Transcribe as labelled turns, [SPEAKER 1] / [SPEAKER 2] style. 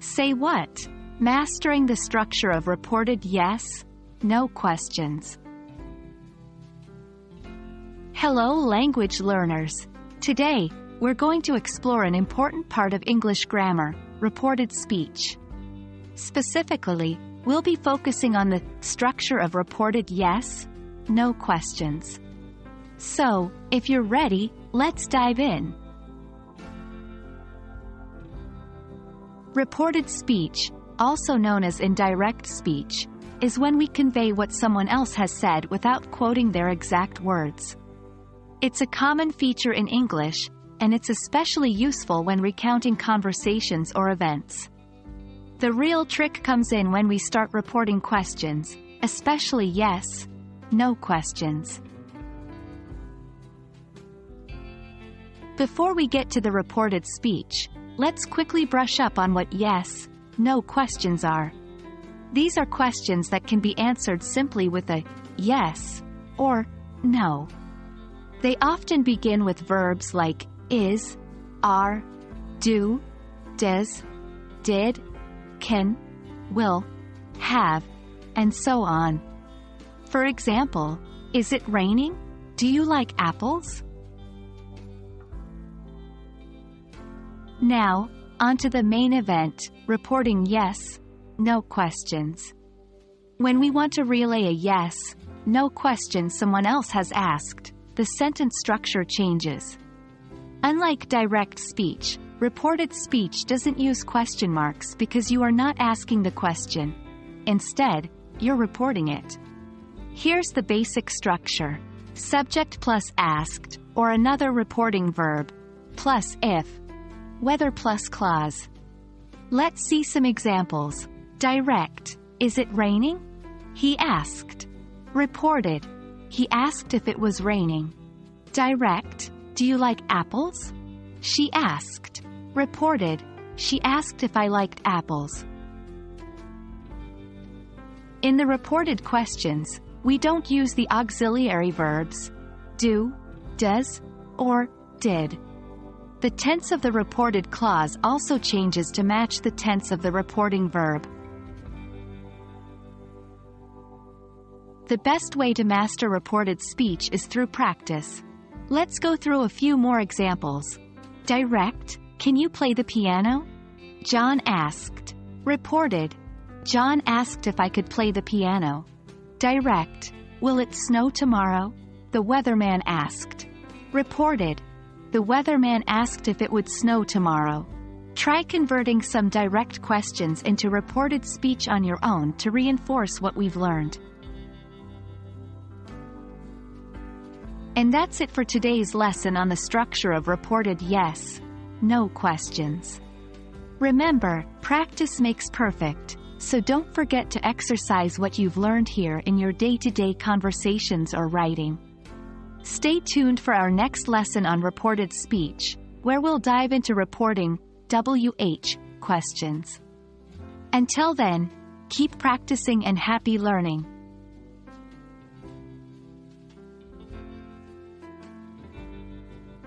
[SPEAKER 1] Say what? Mastering the structure of reported yes, no questions. Hello language learners. Today, we're going to explore an important part of English grammar, reported speech. Specifically, we'll be focusing on the structure of reported yes, no questions. So, if you're ready, let's dive in. Reported speech, also known as indirect speech, is when we convey what someone else has said without quoting their exact words. It's a common feature in English, and it's especially useful when recounting conversations or events. The real trick comes in when we start reporting questions, especially yes, no questions. Before we get to the reported speech, let's quickly brush up on what yes, no questions are. These are questions that can be answered simply with a yes or no. They often begin with verbs like is, are, do, does, did, can, will, have, and so on. For example, is it raining? Do you like apples? Now, onto the main event, reporting yes, no questions. When we want to relay a yes, no question someone else has asked, the sentence structure changes. Unlike direct speech, reported speech doesn't use question marks because you are not asking the question. Instead, you're reporting it. Here's the basic structure: subject plus asked, or another reporting verb, plus if, weather plus clause. Let's see some examples. Direct: is it raining? He asked. Reported: he asked if it was raining. Direct: do you like apples? She asked. Reported: she asked if I liked apples. In the reported questions, we don't use the auxiliary verbs do, does, or did. The tense of the reported clause also changes to match the tense of the reporting verb. The best way to master reported speech is through practice. Let's go through a few more examples. Direct: can you play the piano? John asked. Reported: John asked if I could play the piano. Direct: will it snow tomorrow? The weatherman asked. Reported: the weatherman asked if it would snow tomorrow. Try converting some direct questions into reported speech on your own to reinforce what we've learned. And that's it for today's lesson on the structure of reported yes, no questions. Remember, practice makes perfect, so don't forget to exercise what you've learned here in your day-to-day conversations or writing. Stay tuned for our next lesson on reported speech, where we'll dive into reporting WH questions. Until then, keep practicing and happy learning.